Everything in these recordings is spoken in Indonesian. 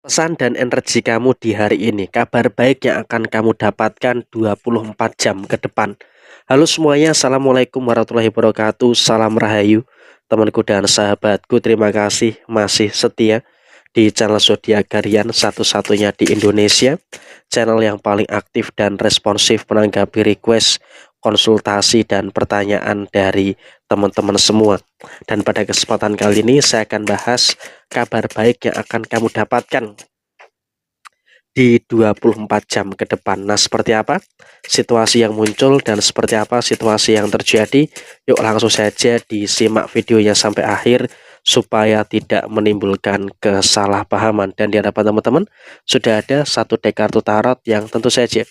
Pesan dan energi kamu di hari ini, kabar baik yang akan kamu dapatkan 24 jam ke depan. Halo semuanya, Assalamualaikum warahmatullahi wabarakatuh, salam rahayu. Temanku dan sahabatku, terima kasih masih setia di channel Zodiak Harian satu-satunya di Indonesia. Channel yang paling aktif dan responsif menanggapi request, konsultasi, dan pertanyaan dari teman-teman semua. Dan pada kesempatan kali ini saya akan bahas kabar baik yang akan kamu dapatkan di 24 jam ke depan. Nah, seperti apa situasi yang muncul dan seperti apa situasi yang terjadi? Yuk langsung saja disimak videonya sampai akhir supaya tidak menimbulkan kesalahpahaman. Dan di hadapan teman-teman sudah ada satu deck kartu tarot yang tentu saja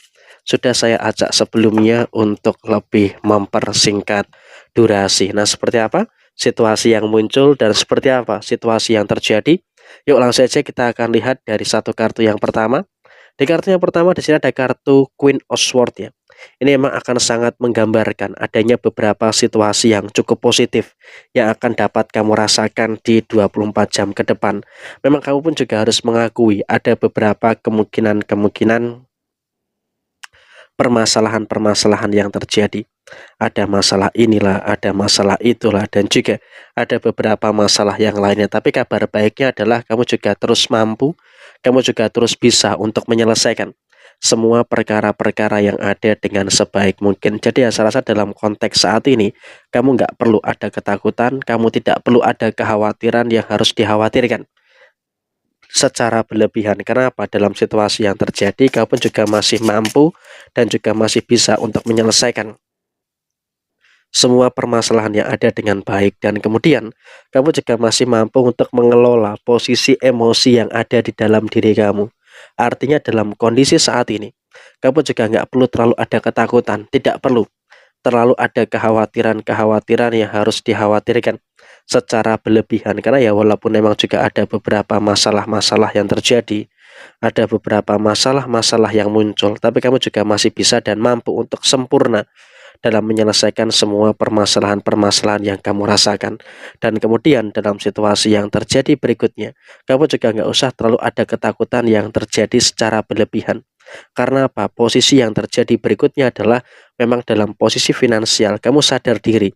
sudah saya ajak sebelumnya untuk lebih mempersingkat durasi. Nah, seperti apa situasi yang muncul dan seperti apa situasi yang terjadi? Yuk langsung saja kita akan lihat dari satu kartu yang pertama. Di kartu yang pertama di sini ada kartu Queen of Swords ya. Ini memang akan sangat menggambarkan adanya beberapa situasi yang cukup positif yang akan dapat kamu rasakan di 24 jam ke depan. Memang kamu pun juga harus mengakui ada beberapa kemungkinan permasalahan-permasalahan yang terjadi. Ada masalah inilah, ada masalah itulah, dan juga ada beberapa masalah yang lainnya. Tapi kabar baiknya adalah kamu juga terus mampu, kamu juga terus bisa untuk menyelesaikan semua perkara-perkara yang ada dengan sebaik mungkin. Jadi saya rasa dalam konteks saat ini, kamu nggak perlu ada ketakutan, kamu tidak perlu ada kekhawatiran yang harus dikhawatirkan secara berlebihan. Kenapa? Dalam situasi yang terjadi, kamu pun juga masih mampu dan juga masih bisa untuk menyelesaikan semua permasalahan yang ada dengan baik, dan kemudian kamu juga masih mampu untuk mengelola posisi emosi yang ada di dalam diri kamu. Artinya dalam kondisi saat ini, kamu juga nggak perlu terlalu ada ketakutan, tidak perlu terlalu ada kekhawatiran-kekhawatiran yang harus dikhawatirkan secara berlebihan, karena ya walaupun memang juga ada beberapa masalah-masalah yang terjadi, ada beberapa masalah-masalah yang muncul, tapi kamu juga masih bisa dan mampu untuk sempurna dalam menyelesaikan semua permasalahan-permasalahan yang kamu rasakan. Dan kemudian dalam situasi yang terjadi berikutnya, kamu juga nggak usah terlalu ada ketakutan yang terjadi secara berlebihan. Karena apa? Posisi yang terjadi berikutnya adalah memang dalam posisi finansial, kamu sadar diri.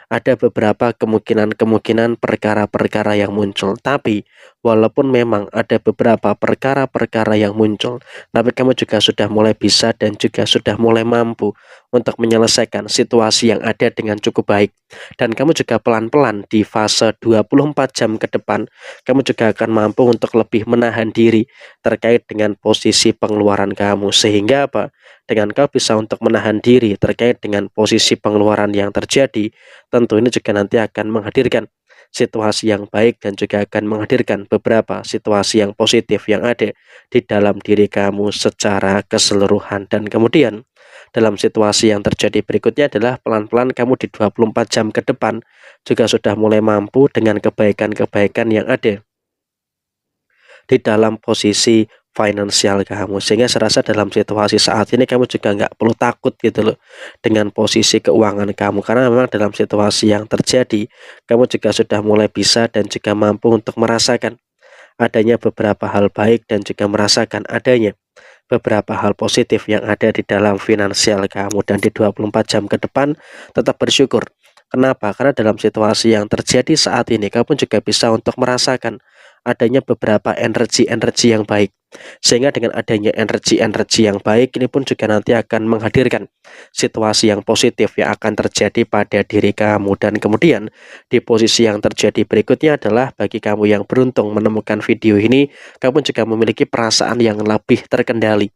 Ada beberapa kemungkinan-kemungkinan perkara-perkara yang muncul. Tapi walaupun memang ada beberapa perkara-perkara yang muncul, tapi kamu juga sudah mulai bisa dan juga sudah mulai mampu untuk menyelesaikan situasi yang ada dengan cukup baik. Dan kamu juga pelan-pelan di fase 24 jam ke depan, kamu juga akan mampu untuk lebih menahan diri terkait dengan posisi pengeluaran kamu. Sehingga apa? Dengan kau bisa untuk menahan diri terkait dengan posisi pengeluaran yang terjadi, tentu ini juga nanti akan menghadirkan situasi yang baik dan juga akan menghadirkan beberapa situasi yang positif yang ada di dalam diri kamu secara keseluruhan. Dan kemudian dalam situasi yang terjadi berikutnya adalah pelan-pelan kamu di 24 jam ke depan juga sudah mulai mampu dengan kebaikan-kebaikan yang ada di dalam posisi finansial kamu, sehingga serasa dalam situasi saat ini kamu juga nggak perlu takut gitu loh dengan posisi keuangan kamu, karena memang dalam situasi yang terjadi kamu juga sudah mulai bisa dan juga mampu untuk merasakan adanya beberapa hal baik dan juga merasakan adanya beberapa hal positif yang ada di dalam finansial kamu. Dan di 24 jam ke depan tetap bersyukur. Kenapa? Karena dalam situasi yang terjadi saat ini kamu juga bisa untuk merasakan adanya beberapa energi-energi yang baik. Sehingga dengan adanya energi-energi yang baik ini pun juga nanti akan menghadirkan situasi yang positif yang akan terjadi pada diri kamu. Dan kemudian di posisi yang terjadi berikutnya adalah bagi kamu yang beruntung menemukan video ini, kamu juga memiliki perasaan yang lebih terkendali.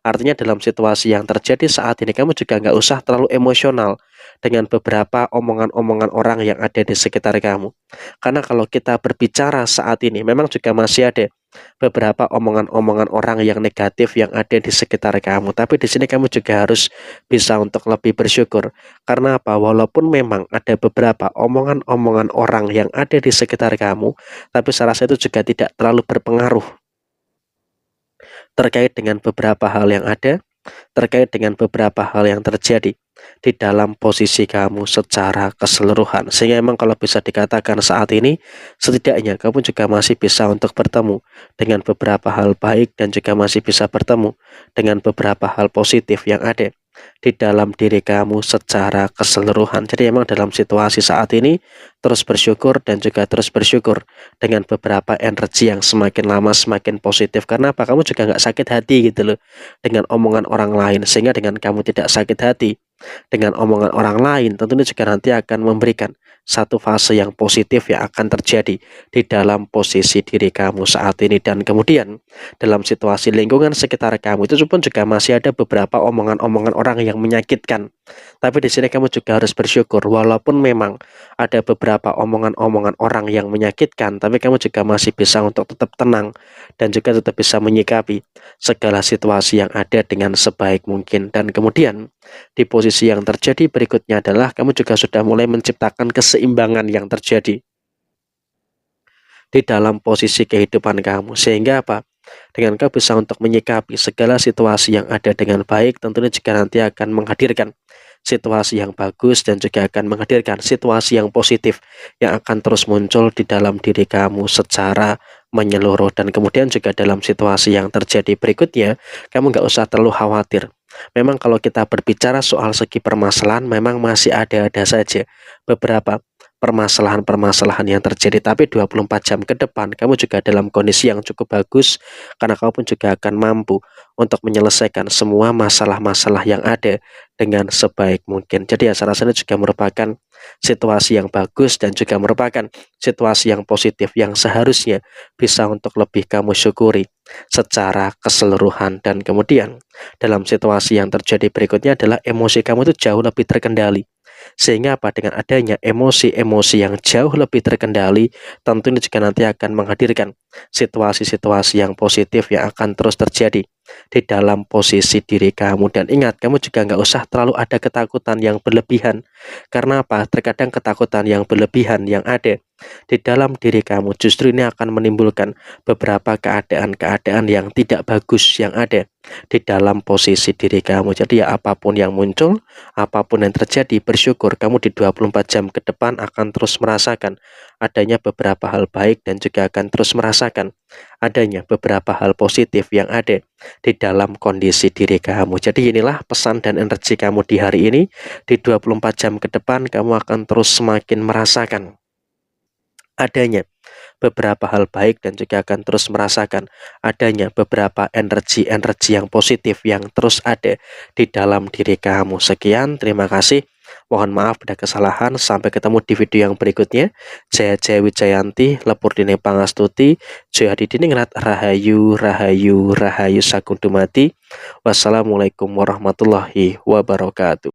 Artinya dalam situasi yang terjadi saat ini kamu juga nggak usah terlalu emosional dengan beberapa omongan-omongan orang yang ada di sekitar kamu. Karena kalau kita berbicara saat ini memang juga masih ada beberapa omongan-omongan orang yang negatif yang ada di sekitar kamu. Tapi di sini kamu juga harus bisa untuk lebih bersyukur. Karena apa? Walaupun memang ada beberapa omongan-omongan orang yang ada di sekitar kamu, tapi saya rasa itu juga tidak terlalu berpengaruh terkait dengan beberapa hal yang ada terkait dengan beberapa hal yang terjadi di dalam posisi kamu secara keseluruhan. Sehingga emang kalau bisa dikatakan saat ini, setidaknya kamu juga masih bisa untuk bertemu dengan beberapa hal baik dan juga masih bisa bertemu dengan beberapa hal positif yang ada di dalam diri kamu secara keseluruhan. Jadi emang dalam situasi saat ini terus bersyukur dan juga terus bersyukur dengan beberapa energi yang semakin lama semakin positif. Karena apa? Kamu juga nggak sakit hati gitu loh dengan omongan orang lain. Sehingga dengan kamu tidak sakit hati dengan omongan orang lain, tentunya juga nanti akan memberikan satu fase yang positif yang akan terjadi di dalam posisi diri kamu saat ini. Dan kemudian dalam situasi lingkungan sekitar kamu itu pun juga masih ada beberapa omongan-omongan orang yang menyakitkan. Tapi di sini kamu juga harus bersyukur walaupun memang ada beberapa omongan-omongan orang yang menyakitkan, tapi kamu juga masih bisa untuk tetap tenang dan juga tetap bisa menyikapi segala situasi yang ada dengan sebaik mungkin. Dan kemudian di posisi yang terjadi berikutnya adalah kamu juga sudah mulai menciptakan keseimbangan yang terjadi di dalam posisi kehidupan kamu. Sehingga apa? Dengan kau bisa untuk menyikapi segala situasi yang ada dengan baik, tentunya juga nanti akan menghadirkan situasi yang bagus dan juga akan menghadirkan situasi yang positif yang akan terus muncul di dalam diri kamu secara menyeluruh. Dan kemudian juga dalam situasi yang terjadi berikutnya, kamu nggak usah terlalu khawatir. Memang kalau kita berbicara soal segi permasalahan, memang masih ada saja beberapa permasalahan-permasalahan yang terjadi, tapi 24 jam ke depan kamu juga dalam kondisi yang cukup bagus karena kamu pun juga akan mampu untuk menyelesaikan semua masalah-masalah yang ada dengan sebaik mungkin. Jadi ya saya rasa ini juga merupakan situasi yang bagus dan juga merupakan situasi yang positif yang seharusnya bisa untuk lebih kamu syukuri secara keseluruhan. Dan kemudian dalam situasi yang terjadi berikutnya adalah emosi kamu itu jauh lebih terkendali. Sehingga apa? Dengan adanya emosi-emosi yang jauh lebih terkendali, tentu ini juga nanti akan menghadirkan situasi-situasi yang positif yang akan terus terjadi di dalam posisi diri kamu. Dan ingat, kamu juga nggak usah terlalu ada ketakutan yang berlebihan. Karena apa? Terkadang ketakutan yang berlebihan yang ada di dalam diri kamu justru ini akan menimbulkan beberapa keadaan-keadaan yang tidak bagus yang ada di dalam posisi diri kamu. Jadi ya apapun yang muncul, apapun yang terjadi, bersyukur kamu di 24 jam ke depan akan terus merasakan adanya beberapa hal baik dan juga akan terus merasakan adanya beberapa hal positif yang ada di dalam kondisi diri kamu. Jadi inilah pesan dan energi kamu di hari ini. Di 24 jam ke depan kamu akan terus semakin merasakan adanya beberapa hal baik dan juga akan terus merasakan adanya beberapa energi-energi yang positif yang terus ada di dalam diri kamu. Sekian, terima kasih. Mohon maaf ada kesalahan. Sampai ketemu di video yang berikutnya. Jaya Jaya Wijayanti, Lepur Dine Pangastuti, Jaya Didiningrat, Rahayu, Rahayu, Rahayu Sakundumati. Wassalamualaikum warahmatullahi wabarakatuh.